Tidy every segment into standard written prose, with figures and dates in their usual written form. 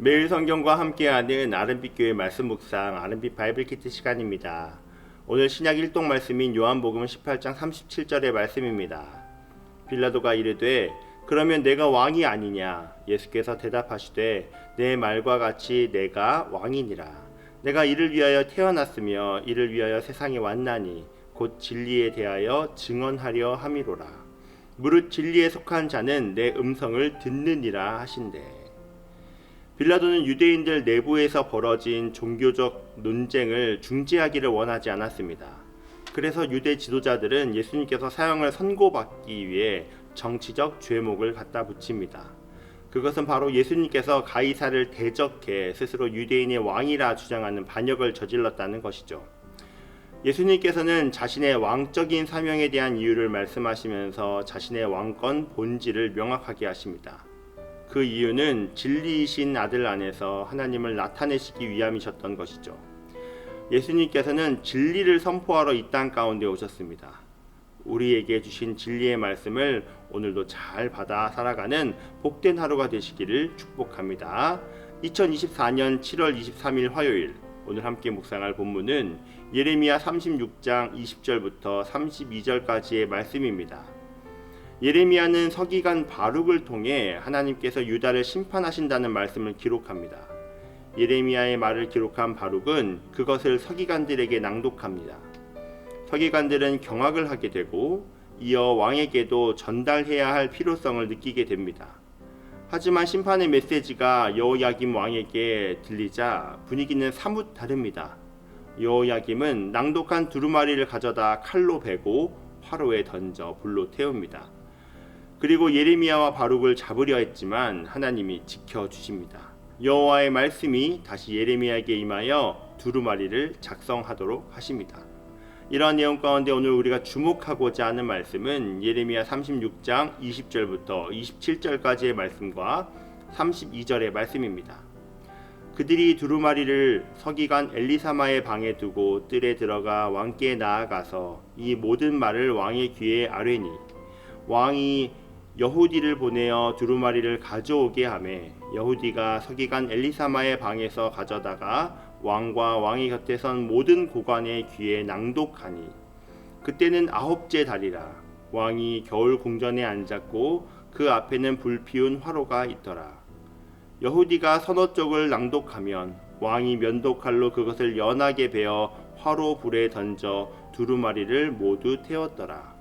매일 성경과 함께하는 아름빛교회 말씀 묵상 아름빛 바이블 키트 시간입니다. 오늘 신약 1동 말씀인 요한복음 18장 37절의 말씀입니다. 빌라도가 이르되 그러면 내가 왕이 아니냐? 예수께서 대답하시되 내 말과 같이 내가 왕이니라. 내가 이를 위하여 태어났으며 이를 위하여 세상에 왔나니 곧 진리에 대하여 증언하려 함이로라. 무릇 진리에 속한 자는 내 음성을 듣느니라 하신대. 빌라도는 유대인들 내부에서 벌어진 종교적 논쟁을 중재하기를 원하지 않았습니다. 그래서 유대 지도자들은 예수님께서 사형을 선고받기 위해 정치적 죄목을 갖다 붙입니다. 그것은 바로 예수님께서 가이사를 대적해 스스로 유대인의 왕이라 주장하는 반역을 저질렀다는 것이죠. 예수님께서는 자신의 왕적인 사명에 대한 이유를 말씀하시면서 자신의 왕권 본질을 명확하게 하십니다. 그 이유는 진리이신 아들 안에서 하나님을 나타내시기 위함이셨던 것이죠. 예수님께서는 진리를 선포하러 이 땅 가운데 오셨습니다. 우리에게 주신 진리의 말씀을 오늘도 잘 받아 살아가는 복된 하루가 되시기를 축복합니다. 2024년 7월 23일 화요일, 오늘 함께 묵상할 본문은 예레미야 36장 20절부터 32절까지의 말씀입니다. 예레미야는 서기관 바룩을 통해 하나님께서 유다를 심판하신다는 말씀을 기록합니다. 예레미야의 말을 기록한 바룩은 그것을 서기관들에게 낭독합니다. 서기관들은 경악을 하게 되고 이어 왕에게도 전달해야 할 필요성을 느끼게 됩니다. 하지만 심판의 메시지가 여호야김 왕에게 들리자 분위기는 사뭇 다릅니다. 여호야김은 낭독한 두루마리를 가져다 칼로 베고 화로에 던져 불로 태웁니다. 그리고 예레미야와 바룩을 잡으려 했지만 하나님이 지켜주십니다. 여호와의 말씀이 다시 예레미야에게 임하여 두루마리를 작성하도록 하십니다. 이러한 내용 가운데 오늘 우리가 주목하고자 하는 말씀은 예레미야 36장 20절부터 27절까지의 말씀과 32절의 말씀입니다. 그들이 두루마리를 서기관 엘리사마의 방에 두고 뜰에 들어가 왕께 나아가서 이 모든 말을 왕의 귀에 아뢰니 왕이 여후디를 보내어 두루마리를 가져오게 하매 여후디가 서기관 엘리사마의 방에서 가져다가 왕과 왕의 곁에 선 모든 고관의 귀에 낭독하니 그때는 9째 달이라. 왕이 겨울 궁전에 앉았고 그 앞에는 불 피운 화로가 있더라. 여후디가 서너 쪽을 낭독하면 왕이 면도칼로 그것을 연하게 베어 화로 불에 던져 두루마리를 모두 태웠더라.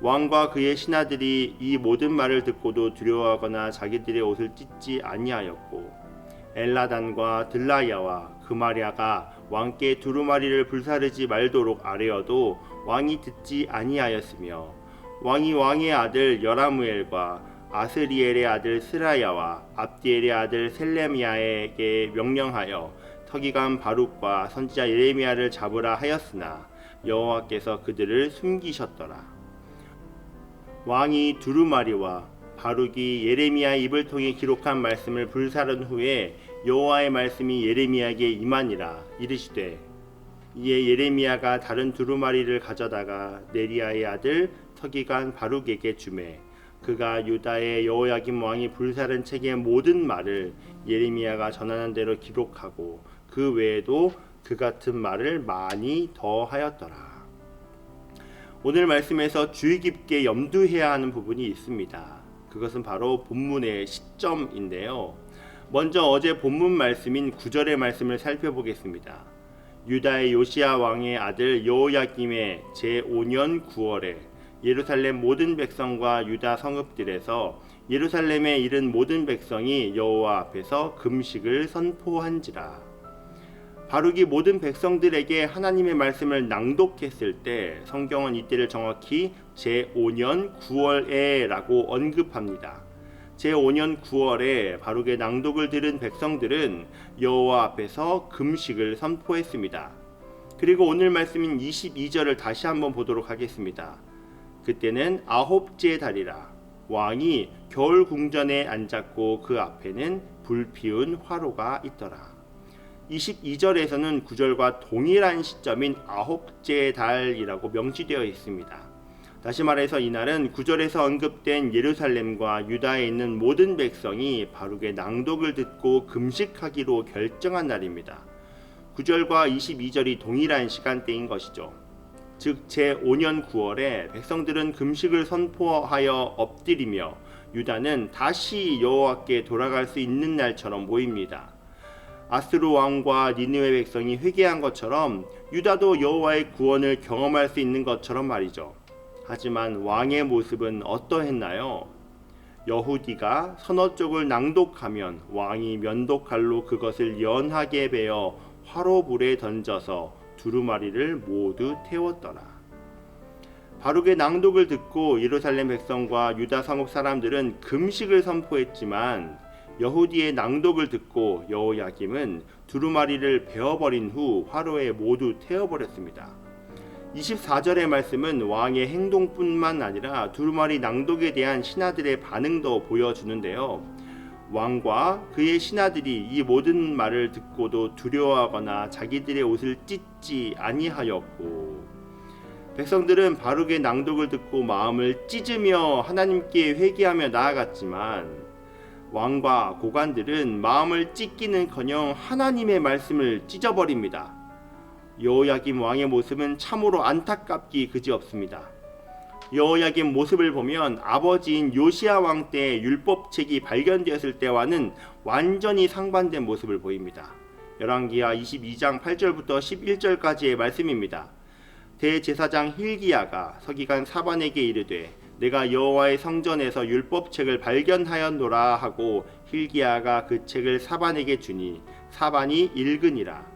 왕과 그의 신하들이 이 모든 말을 듣고도 두려워하거나 자기들의 옷을 찢지 아니하였고 엘라단과 들라야와 그마랴가 왕께 두루마리를 불사르지 말도록 아뢰어도 왕이 듣지 아니하였으며 왕이 왕의 아들 여라무엘과 아스리엘의 아들 스라야와 압디엘의 아들 셀레미야에게 명령하여 서기관 바룩과 선지자 예레미야를 잡으라 하였으나 여호와께서 그들을 숨기셨더라. 왕이 두루마리와 바룩이 예레미야의 입을 통해 기록한 말씀을 불사른 후에 여호와의 말씀이 예레미야에게 임하니라. 이르시되 이에 예레미야가 다른 두루마리를 가져다가 네리야의 아들 서기관 바룩에게 주매 그가 유다의 여호야김 왕이 불사른 책의 모든 말을 예레미야가 전하는 대로 기록하고 그 외에도 그 같은 말을 많이 더하였더라. 오늘 말씀에서 주의 깊게 염두해야 하는 부분이 있습니다. 그것은 바로 본문의 시점인데요. 먼저 어제 본문 말씀인 9절의 말씀을 살펴보겠습니다. 유다의 요시야 왕의 아들 여호야김의 제5년 9월에 예루살렘 모든 백성과 유다 성읍들에서 예루살렘에 이른 모든 백성이 여호와 앞에서 금식을 선포한지라. 바룩이 모든 백성들에게 하나님의 말씀을 낭독했을 때 성경은 이때를 정확히 제5년 9월에 라고 언급합니다. 제5년 9월에 바룩의 낭독을 들은 백성들은 여호와 앞에서 금식을 선포했습니다. 그리고 오늘 말씀인 22절을 다시 한번 보도록 하겠습니다. 그때는 9째 달이라. 왕이 겨울 궁전에 앉았고 그 앞에는 불 피운 화로가 있더라. 22절에서는 9절과 동일한 시점인 9째 달이라고 명시되어 있습니다. 다시 말해서 이날은 9절에서 언급된 예루살렘과 유다에 있는 모든 백성이 바룩의 낭독을 듣고 금식하기로 결정한 날입니다. 9절과 22절이 동일한 시간대인 것이죠. 즉 제5년 9월에 백성들은 금식을 선포하여 엎드리며 유다는 다시 여호와께 돌아갈 수 있는 날처럼 보입니다. 아스루 왕과 니느웨 백성이 회개한 것처럼 유다도 여호와의 구원을 경험할 수 있는 것처럼 말이죠. 하지만 왕의 모습은 어떠했나요? 여후디가 서너 쪽을 낭독하면 왕이 면도칼로 그것을 연하게 베어 화로불에 던져서 두루마리를 모두 태웠더라. 바룩의 낭독을 듣고 예루살렘 백성과 유다 성읍 사람들은 금식을 선포했지만 여후디의 낭독을 듣고 여호야김은 두루마리를 베어버린 후 화로에 모두 태워버렸습니다. 24절의 말씀은 왕의 행동뿐만 아니라 두루마리 낭독에 대한 신하들의 반응도 보여주는데요. 왕과 그의 신하들이 이 모든 말을 듣고도 두려워하거나 자기들의 옷을 찢지 아니하였고, 백성들은 바룩의 낭독을 듣고 마음을 찢으며 하나님께 회개하며 나아갔지만 왕과 고관들은 마음을 찢기는커녕 하나님의 말씀을 찢어버립니다. 여호야김 왕의 모습은 참으로 안타깝기 그지없습니다. 여호야김 모습을 보면 아버지인 요시야 왕 때 율법책이 발견되었을 때와는 완전히 상반된 모습을 보입니다. 열왕기하 22장 8절부터 11절까지의 말씀입니다. 대제사장 힐기야가 서기관 사반에게 이르되 내가 여호와의 성전에서 율법책을 발견하였노라 하고 힐기야가 그 책을 사반에게 주니 사반이 읽으니라.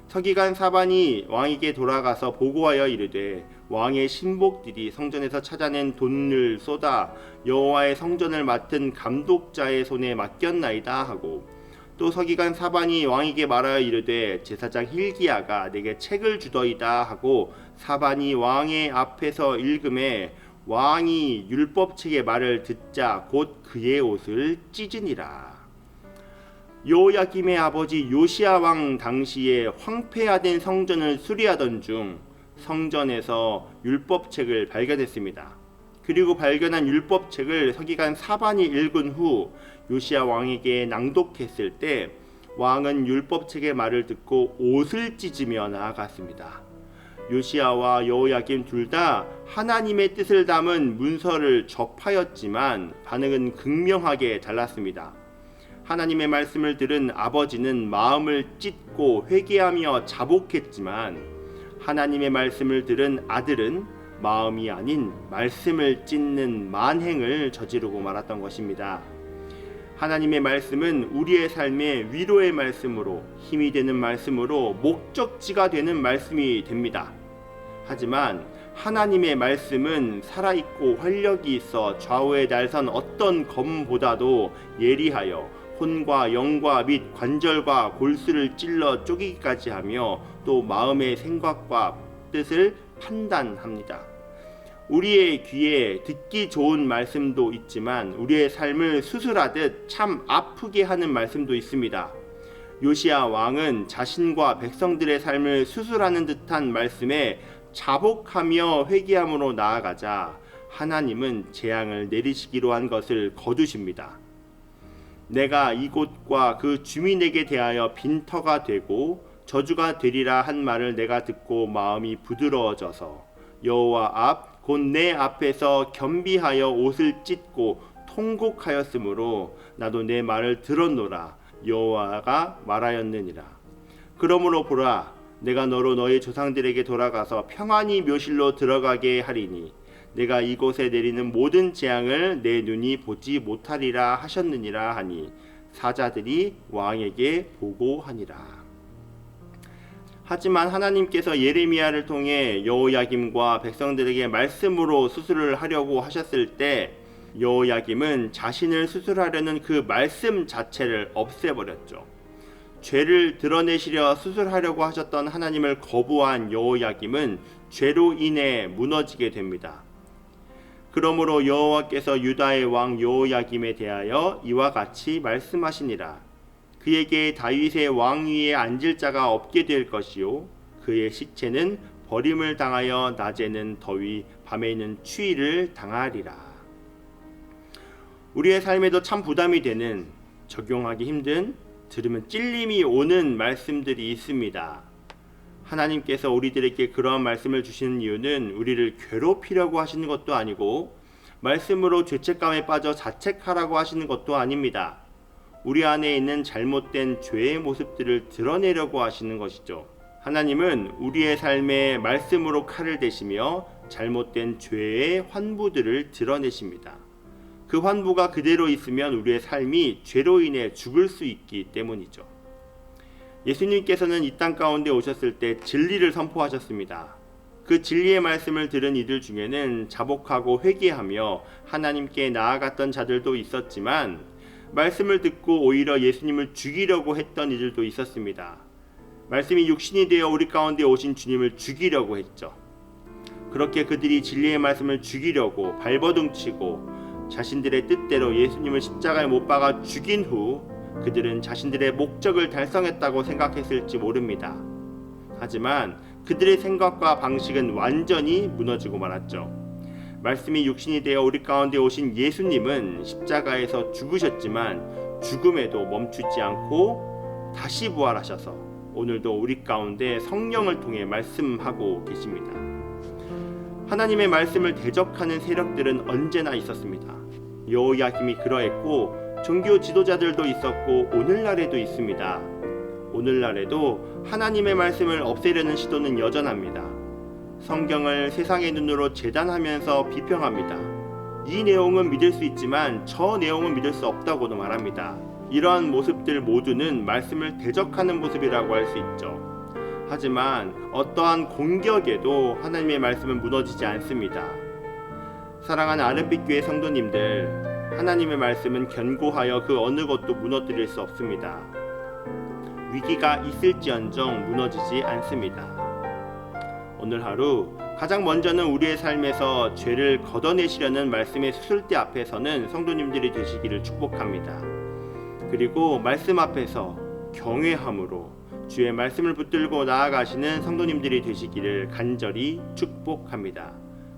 서기관 사반이 왕에게 돌아가서 보고하여 이르되 왕의 신복들이 성전에서 찾아낸 돈을 쏟아 여호와의 성전을 맡은 감독자의 손에 맡겼나이다 하고, 또 서기관 사반이 왕에게 말하여 이르되 제사장 힐기야가 내게 책을 주더이다 하고 사반이 왕의 앞에서 읽음에 왕이 율법책의 말을 듣자 곧 그의 옷을 찢으니라. 여호야김의 아버지 요시야 왕 당시에 황폐화된 성전을 수리하던 중 성전에서 율법책을 발견했습니다. 그리고 발견한 율법책을 서기관 사반이 읽은 후 요시야 왕에게 낭독했을 때 왕은 율법책의 말을 듣고 옷을 찢으며 나아갔습니다. 요시야와 여호야김 둘 다 하나님의 뜻을 담은 문서를 접하였지만 반응은 극명하게 달랐습니다. 하나님의 말씀을 들은 아버지는 마음을 찢고 회개하며 자복했지만 하나님의 말씀을 들은 아들은 마음이 아닌 말씀을 찢는 만행을 저지르고 말았던 것입니다. 하나님의 말씀은 우리의 삶의 위로의 말씀으로, 힘이 되는 말씀으로, 목적지가 되는 말씀이 됩니다. 하지만 하나님의 말씀은 살아있고 활력이 있어 좌우에 날선 어떤 검보다도 예리하여 혼과 영과 및 관절과 골수를 찔러 쪼개기까지 하며 또 마음의 생각과 뜻을 판단합니다. 우리의 귀에 듣기 좋은 말씀도 있지만 우리의 삶을 수술하듯 참 아프게 하는 말씀도 있습니다. 요시야 왕은 자신과 백성들의 삶을 수술하는 듯한 말씀에 자복하며 회개함으로 나아가자 하나님은 재앙을 내리시기로 한 것을 거두십니다. 내가 이곳과 그 주민에게 대하여 빈터가 되고 저주가 되리라 한 말을 내가 듣고 마음이 부드러워져서 여호와 앞 곧 내 앞에서 겸비하여 옷을 찢고 통곡하였으므로 나도 내 말을 들었노라. 여호와가 말하였느니라. 그러므로 보라, 내가 너로 너희 조상들에게 돌아가서 평안히 묘실로 들어가게 하리니 내가 이곳에 내리는 모든 재앙을 내 눈이 보지 못하리라 하셨느니라 하니 사자들이 왕에게 보고하니라. 하지만 하나님께서 예레미야를 통해 여호야김과 백성들에게 말씀으로 수술을 하려고 하셨을 때 여호야김은 자신을 수술하려는 그 말씀 자체를 없애버렸죠. 죄를 드러내시려 수술하려고 하셨던 하나님을 거부한 여호야김은 죄로 인해 무너지게 됩니다. 그러므로 여호와께서 유다의 왕 여호야김에 대하여 이와 같이 말씀하시니라. 그에게 다윗의 왕위에 앉을 자가 없게 될 것이요 그의 시체는 버림을 당하여 낮에는 더위 밤에는 추위를 당하리라. 우리의 삶에도 참 부담이 되는, 적용하기 힘든, 들으면 찔림이 오는 말씀들이 있습니다. 하나님께서 우리들에게 그러한 말씀을 주시는 이유는 우리를 괴롭히려고 하시는 것도 아니고 말씀으로 죄책감에 빠져 자책하라고 하시는 것도 아닙니다. 우리 안에 있는 잘못된 죄의 모습들을 드러내려고 하시는 것이죠. 하나님은 우리의 삶에 말씀으로 칼을 대시며 잘못된 죄의 환부들을 드러내십니다. 그 환부가 그대로 있으면 우리의 삶이 죄로 인해 죽을 수 있기 때문이죠. 예수님께서는 이 땅 가운데 오셨을 때 진리를 선포하셨습니다. 그 진리의 말씀을 들은 이들 중에는 자복하고 회개하며 하나님께 나아갔던 자들도 있었지만 말씀을 듣고 오히려 예수님을 죽이려고 했던 이들도 있었습니다. 말씀이 육신이 되어 우리 가운데 오신 주님을 죽이려고 했죠. 그렇게 그들이 진리의 말씀을 죽이려고 발버둥치고 자신들의 뜻대로 예수님을 십자가에 못 박아 죽인 후 그들은 자신들의 목적을 달성했다고 생각했을지 모릅니다. 하지만 그들의 생각과 방식은 완전히 무너지고 말았죠. 말씀이 육신이 되어 우리 가운데 오신 예수님은 십자가에서 죽으셨지만 죽음에도 멈추지 않고 다시 부활하셔서 오늘도 우리 가운데 성령을 통해 말씀하고 계십니다. 하나님의 말씀을 대적하는 세력들은 언제나 있었습니다. 여호야김이 그러했고 종교 지도자들도 있었고 오늘날에도 있습니다. 오늘날에도 하나님의 말씀을 없애려는 시도는 여전합니다. 성경을 세상의 눈으로 재단하면서 비평합니다. 이 내용은 믿을 수 있지만 저 내용은 믿을 수 없다고도 말합니다. 이러한 모습들 모두는 말씀을 대적하는 모습이라고 할 수 있죠. 하지만 어떠한 공격에도 하나님의 말씀은 무너지지 않습니다. 사랑하는 아름빛교회 성도님들, 하나님의 말씀은 견고하여 그 어느 것도 무너뜨릴 수 없습니다. 위기가 있을지언정 무너지지 않습니다. 오늘 하루 가장 먼저는 우리의 삶에서 죄를 걷어내시려는 말씀의 수술대 앞에 서는 성도님들이 되시기를 축복합니다. 그리고 말씀 앞에서 경외함으로 주의 말씀을 붙들고 나아가시는 성도님들이 되시기를 간절히 축복합니다.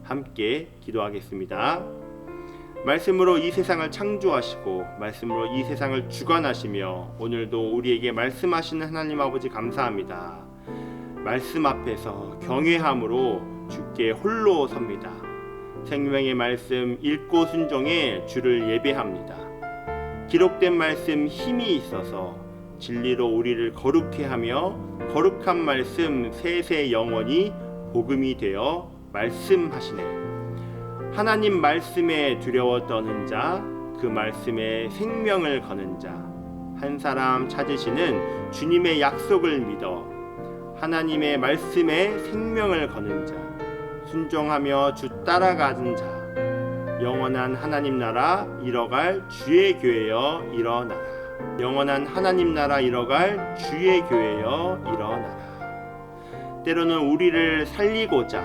함께 기도하겠습니다. 말씀으로 이 세상을 창조하시고 말씀으로 이 세상을 주관하시며 오늘도 우리에게 말씀하시는 하나님 아버지 감사합니다. 말씀 앞에서 경외함으로 주께 홀로 섭니다. 생명의 말씀 읽고 순종해 주를 예배합니다. 기록된 말씀 힘이 있어서 진리로 우리를 거룩해 하며 거룩한 말씀 세세 영원히 복음이 되어 말씀하시네. 하나님 말씀에 두려워 떠는 자, 그 말씀에 생명을 거는 자, 한 사람 찾으시는 주님의 약속을 믿어 하나님의 말씀에 생명을 거는 자, 순종하며 주 따라가는 자, 영원한 하나님 나라 이뤄갈 주의 교회여 일어나라. 영원한 하나님 나라 이뤄갈 주의 교회여 일어나라. 때로는 우리를 살리고자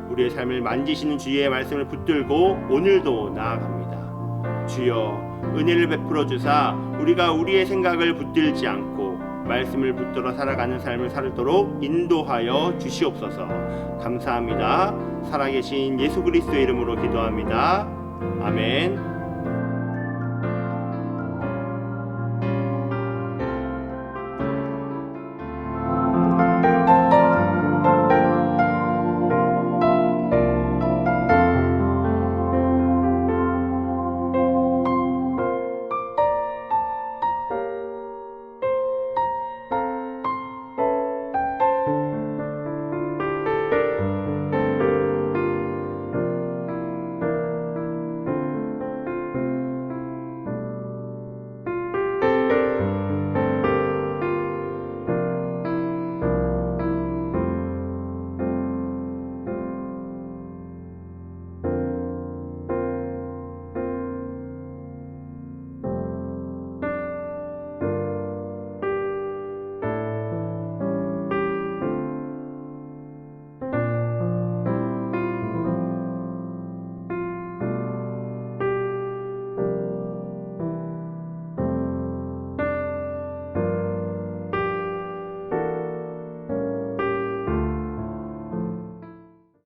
우리의 삶을 만지시는 주의 말씀을 붙들고 오늘도 나아갑니다. 주여 은혜를 베풀어 주사 우리가 우리의 생각을 붙들지 않고 말씀을 붙들어 살아가는 삶을 살도록 인도하여 주시옵소서. 감사합니다. 살아계신 예수 그리스도의 이름으로 기도합니다. 아멘.